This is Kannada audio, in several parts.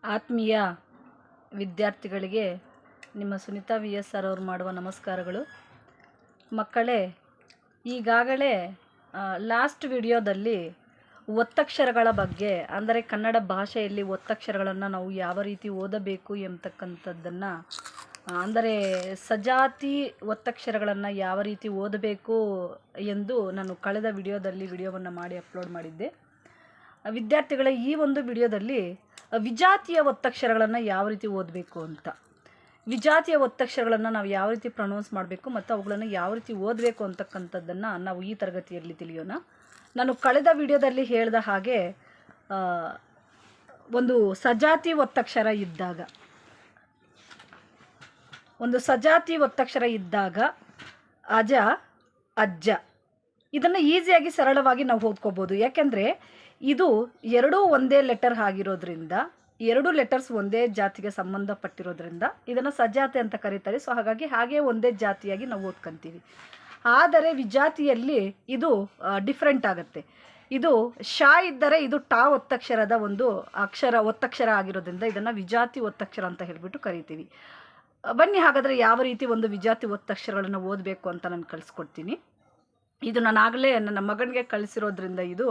ಆತ್ಮೀಯ ವಿದ್ಯಾರ್ಥಿಗಳಿಗೆ ನಿಮ್ಮ ಸುನೀತಾ VS ಸರ್ ಅವರು ಮಾಡುವ ನಮಸ್ಕಾರಗಳು. ಮಕ್ಕಳೇ, ಈಗಾಗಲೇ ಲಾಸ್ಟ್ ವಿಡಿಯೋದಲ್ಲಿ ಒತ್ತಕ್ಷರಗಳ ಬಗ್ಗೆ, ಅಂದರೆ ಕನ್ನಡ ಭಾಷೆಯಲ್ಲಿ ಒತ್ತಕ್ಷರಗಳನ್ನು ನಾವು ಯಾವ ರೀತಿ ಓದಬೇಕು ಎಂಬತಕ್ಕಂಥದ್ದನ್ನು, ಅಂದರೆ ಸಜಾತಿ ಒತ್ತಕ್ಷರಗಳನ್ನು ಯಾವ ರೀತಿ ಓದಬೇಕು ಎಂದು ನಾನು ಕಳೆದ ವಿಡಿಯೋವನ್ನು ಮಾಡಿ ಅಪ್ಲೋಡ್ ಮಾಡಿದ್ದೆ. ವಿದ್ಯಾರ್ಥಿಗಳ ಈ ಒಂದು ವಿಡಿಯೋದಲ್ಲಿ ವಿಜಾತಿಯ ಒತ್ತಕ್ಷರಗಳನ್ನು ಯಾವ ರೀತಿ ಓದಬೇಕು ಅಂತ, ವಿಜಾತಿಯ ಒತ್ತಕ್ಷರಗಳನ್ನು ನಾವು ಯಾವ ರೀತಿ ಪ್ರೊನೌನ್ಸ್ ಮಾಡಬೇಕು ಮತ್ತು ಅವುಗಳನ್ನು ಯಾವ ರೀತಿ ಓದಬೇಕು ಅಂತಕ್ಕಂಥದ್ದನ್ನು ನಾವು ಈ ತರಗತಿಯಲ್ಲಿ ತಿಳಿಯೋಣ. ನಾನು ಕಳೆದ ವಿಡಿಯೋದಲ್ಲಿ ಹೇಳಿದ ಹಾಗೆ ಒಂದು ಸಜಾತಿ ಒತ್ತಕ್ಷರ ಇದ್ದಾಗ ಅಜ, ಅಜ್ಜ, ಇದನ್ನು ಈಸಿಯಾಗಿ ಸರಳವಾಗಿ ನಾವು ಓದ್ಕೋಬೋದು. ಯಾಕೆಂದರೆ ಇದು ಎರಡೂ ಒಂದೇ ಲೆಟರ್ ಆಗಿರೋದ್ರಿಂದ, ಎರಡು ಲೆಟರ್ಸ್ ಒಂದೇ ಜಾತಿಗೆ ಸಂಬಂಧಪಟ್ಟಿರೋದ್ರಿಂದ ಇದನ್ನು ಸಜಾತಿ ಅಂತ ಕರೀತಾರೆ. ಸೊ ಹಾಗೆ ಒಂದೇ ಜಾತಿಯಾಗಿ ನಾವು ಓದ್ಕೊಂತೀವಿ. ಆದರೆ ವಿಜಾತಿಯಲ್ಲಿ ಇದು ಡಿಫ್ರೆಂಟ್ ಆಗುತ್ತೆ. ಇದು ಶಾ ಇದ್ದರೆ ಇದು ಟಾ ಒತ್ತಕ್ಷರದ ಒಂದು ಒತ್ತಕ್ಷರ ಆಗಿರೋದ್ರಿಂದ ಇದನ್ನು ವಿಜಾತಿ ಒತ್ತಕ್ಷರ ಅಂತ ಹೇಳಿಬಿಟ್ಟು ಕರಿತೀವಿ. ಬನ್ನಿ ಹಾಗಾದರೆ ಯಾವ ರೀತಿ ಒಂದು ವಿಜಾತಿ ಒತ್ತಕ್ಷರಗಳನ್ನು ಓದಬೇಕು ಅಂತ ನಾನು ಕಳಿಸ್ಕೊಡ್ತೀನಿ. ಇದು ನಾನಾಗಲೇ ನನ್ನ ಮಗನಿಗೆ ಕಳಿಸಿರೋದ್ರಿಂದ ಇದು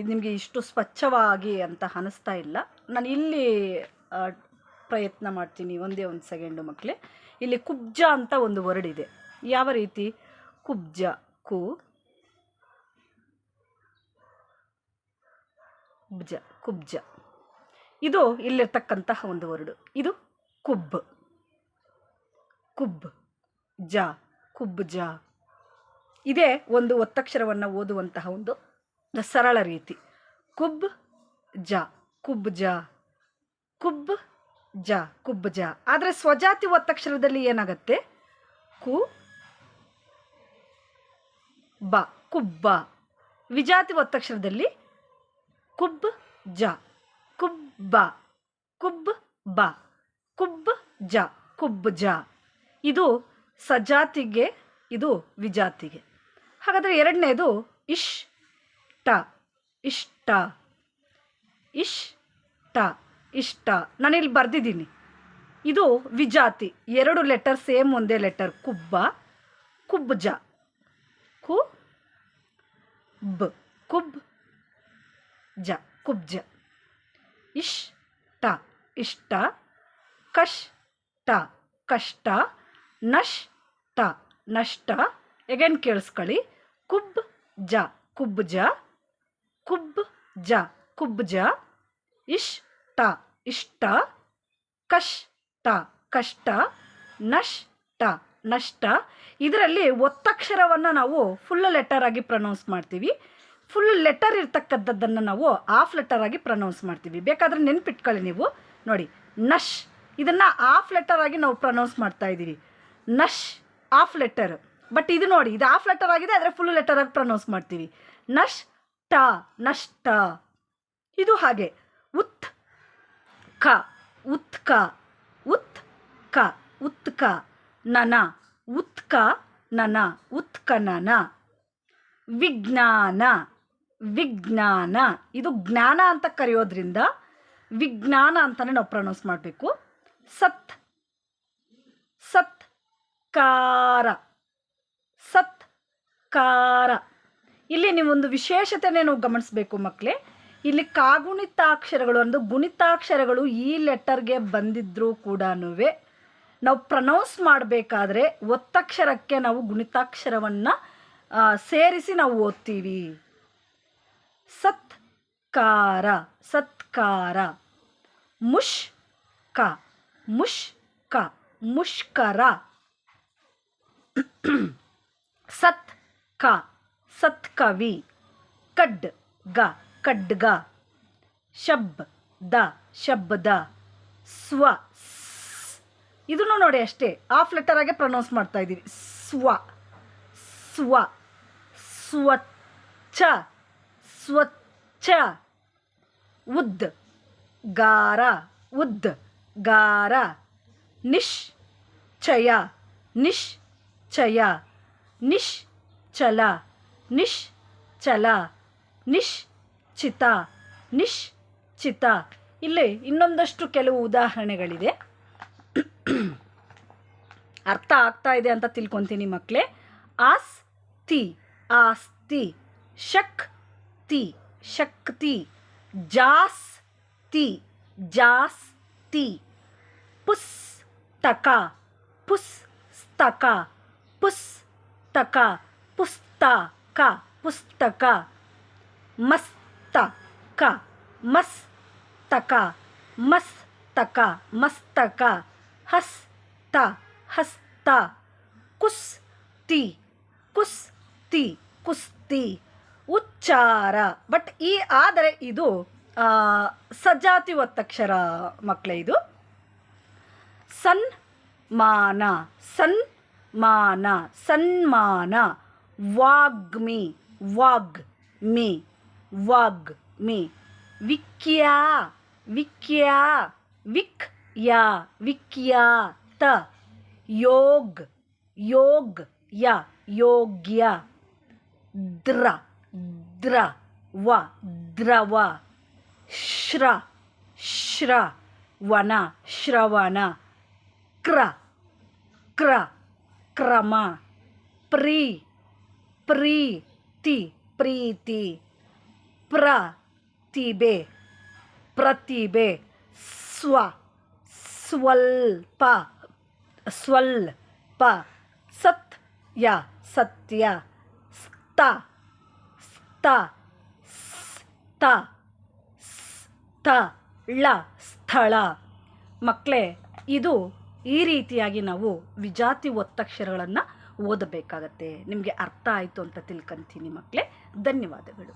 ನಿಮಗೆ ಇಷ್ಟು ಸ್ವಚ್ಛವಾಗಿ ಅಂತ ಅನ್ನಿಸ್ತಾ ಇಲ್ಲ. ನಾನು ಇಲ್ಲಿ ಪ್ರಯತ್ನ ಮಾಡ್ತೀನಿ. ಒಂದೇ ಒಂದು ಸೆಕೆಂಡು ಮಕ್ಕಳೇ. ಇಲ್ಲಿ ಕುಬ್ಜ ಅಂತ ಒಂದು ವರ್ಡ್ ಇದೆ. ಯಾವ ರೀತಿ? ಕುಬ್ಜ, ಕುಬ್ಜ, ಇದು ಇಲ್ಲಿರ್ತಕ್ಕಂತಹ ಒಂದು ವರ್ಡು. ಇದು ಕುಬ್, ಜ, ಕುಬ್ಜ. ಇದೇ ಒಂದು ಒತ್ತಕ್ಷರವನ್ನು ಓದುವಂತಹ ಒಂದು ಸರಳ ರೀತಿ. ಕುಬ್ ಜ, ಕುಬ್ಜ, ಕುಬ್ ಜ, ಕುಬ್ಜ. ಆದರೆ ಸ್ವಜಾತಿ ಒತ್ತಕ್ಷರದಲ್ಲಿ ಏನಾಗುತ್ತೆ? ಕು ಬ, ಕುಬ್ಬ. ವಿಜಾತಿ ಒತ್ತಕ್ಷರದಲ್ಲಿ ಕುಬ್ ಜ, ಕುಬ್ಬ, ಕುಬ್ ಬ, ಕುಬ್ ಜ, ಕುಬ್ಜ. ಇದು ಸಜಾತಿಗೆ, ಇದು ವಿಜಾತಿಗೆ. ಹಾಗಾದರೆ ಎರಡನೇದು ಇಷ್ಟ, ಇಷ್ಟ, ಇಷ್ಟ. ನಾನಿಲ್ಲಿ ಬರೆದಿದ್ದೀನಿ. ಇದು ವಿಜಾತಿ. ಎರಡು ಲೆಟರ್ ಸೇಮ್ ಒಂದೇ ಲೆಟರ್. ಕುಬ್ಬ, ಕುಬ್ಜ, ಕುಬ್ ಜ, ಕುಬ್ಜ. ಇಷ್ಟ, ಕಷ್ಟ, ಕಷ್ಟ, ನಷ್ಟ. ಎಗೇನ್ ಕೇಳಿಸ್ಕೊಳ್ಳಿ. ಕುಬ್ ಜ, ಕುಬ್ಜ, ಕುಬ್ ಜ, ಕುಬ್ಜ. ಇಷ್ಟ, ಕಷ್ಟ, ಕಷ್ಟ, ನಷ್ಟ. ಇದರಲ್ಲಿ ಒತ್ತಕ್ಷರವನ್ನು ನಾವು ಫುಲ್ ಲೆಟರ್ ಆಗಿ ಪ್ರೊನೌನ್ಸ್ ಮಾಡ್ತೀವಿ. ಫುಲ್ ಲೆಟರ್ ಇರ್ತಕ್ಕಂಥದ್ದನ್ನು ನಾವು ಹಾಫ್ ಲೆಟರ್ ಆಗಿ ಪ್ರೊನೌನ್ಸ್ ಮಾಡ್ತೀವಿ. ಬೇಕಾದರೆ ನೆನ್ಪಿಟ್ಕೊಳ್ಳಿ ನೀವು. ನೋಡಿ, ನಶ್, ಇದನ್ನು ಹಾಫ್ ಲೆಟರ್ ಆಗಿ ನಾವು ಪ್ರೊನೌನ್ಸ್ ಮಾಡ್ತಾ ಇದ್ದೀವಿ. ನಶ್ ಹಾಫ್ ಲೆಟರ್. ಬಟ್ ಇದು ನೋಡಿ, ಇದು ಹಾಫ್ ಲೆಟರ್ ಆಗಿದೆ, ಆದರೆ ಫುಲ್ ಲೆಟರ್ ಆಗಿ ಪ್ರೊನೌನ್ಸ್ ಮಾಡ್ತೀವಿ. ನಷ್ಟ. ಇದು ಹಾಗೆ. ಉತ್ಕ, ನನ, ಉತ್ಕನನ. ವಿಜ್ಞಾನ, ಇದು ಜ್ಞಾನ ಅಂತ ಕರೆಯೋದ್ರಿಂದ ವಿಜ್ಞಾನ ಅಂತಲೇ ನಾವು ಪ್ರೊನೌನ್ಸ್ ಮಾಡಬೇಕು. ಸತ್ಕಾರ. ಇಲ್ಲಿ ನೀವೊಂದು ವಿಶೇಷತೆನೇ ನಾವು ಗಮನಿಸಬೇಕು ಮಕ್ಕಳೇ. ಇಲ್ಲಿ ಕಾಗುಣಿತಾಕ್ಷರಗಳು ಅಂದರೆ ಗುಣಿತಾಕ್ಷರಗಳು ಈ ಲೆಟರ್ಗೆ ಬಂದಿದ್ದರೂ ಕೂಡ ನಾವು ಪ್ರೊನೌನ್ಸ್ ಮಾಡಬೇಕಾದ್ರೆ ಒತ್ತಕ್ಷರಕ್ಕೆ ನಾವು ಗುಣಿತಾಕ್ಷರವನ್ನು ಸೇರಿಸಿ ನಾವು ಓದ್ತೀವಿ. ಸತ್ಕಾರ, ಮುಷ್ಕರ. ಸತ್ಕವಿ. ಖಡ್ಗ. ಶಬ್ದ. ಇದನ್ನು ನೋಡಿ ಅಷ್ಟೇ, ಹಾಫ್ ಲೆಟರ್ ಆಗಿ ಪ್ರೊನೌನ್ಸ್ ಮಾಡ್ತಾ ಇದ್ದೀವಿ. ಸ್ವಚ್ಛ. ಉದ್ಗಾರ. ನಿಶ್ಚಯ. ನಿಶ್ಚಲ. ನಿಶ್ಚಿತ. ಇಲ್ಲಿ ಇನ್ನೊಂದಷ್ಟು ಕೆಲವು ಉದಾಹರಣೆಗಳಿದೆ, ಅರ್ಥ ಆಗ್ತಾ ಇದೆ ಅಂತ ತಿಳ್ಕೊತೀನಿ ಮಕ್ಕಳೇ. ಆಸ್ತಿ ಆಸ್ತಿ, ಶಕ್ತಿ ಶಕ್ತಿ, ಜಾಸ್ತಿ ಜಾಸ್ತಿ, ಪುಸ್ತಕ ಪುಸ್ತಕ ಪುಸ್ತಕ ಪುಸ್ತಕ ಪುಸ್ತಕ, ಮಸ್ತಕ ಮಸ್ತಕ ಮಸ್ತಕ ಮಸ್ತಕ, ಹಸ್ತ ಹಸ್ತ, ಕುಸ್ತಿ ಕುಸ್ತಿ ಕುಸ್ತಿ, ಉಚ್ಚಾರ. ಬಟ್ ಆದರೆ ಇದು ಸಜಾತಿ ಒತ್ತಕ್ಷರ ಮಕ್ಕಳೇ. ಇದು ಸನ್ಮಾನ ಸನ್ಮಾನ ಸನ್ಮಾನ, ವಾಗ್ಮಿ ವಾಗ್ಮಿ ವಾಗ್ಮಿ, ವಿಖ್ಯಾ ವಿಖ್ಯಾ ವಿಖ್ಯಾ ವಿಖ್ಯಾತ, ಯೋಗ್ ಯೋಗ್ಯ ಯೋಗ್ಯ, ದ್ರವ ದ್ರವ, ಶ್ರವಣ ಶ್ರವಣ, ಕ್ರಮ, ಪ್ರೀತಿ ಪ್ರೀತಿ, ಪ್ರತಿಭೆ ಪ್ರತಿಭೆ, ಸ್ವಲ್ಪ ಸ್ವಲ್ಪ, ಸತ್ಯ ಸತ್ಯ, ಸ್ಥಳ ಸ್ಥಳ. ಮಕ್ಕಳೇ, ಇದು ಈ ರೀತಿಯಾಗಿ ನಾವು ವಿಜಾತಿ ಒತ್ತಕ್ಷರಗಳನ್ನು ಓದಬೇಕಾಗತ್ತೆ. ನಿಮಗೆ ಅರ್ಥ ಆಯಿತು ಅಂತ ತಿಳ್ಕೊಂತೀನಿ ಮಕ್ಕಳೇ. ಧನ್ಯವಾದಗಳು.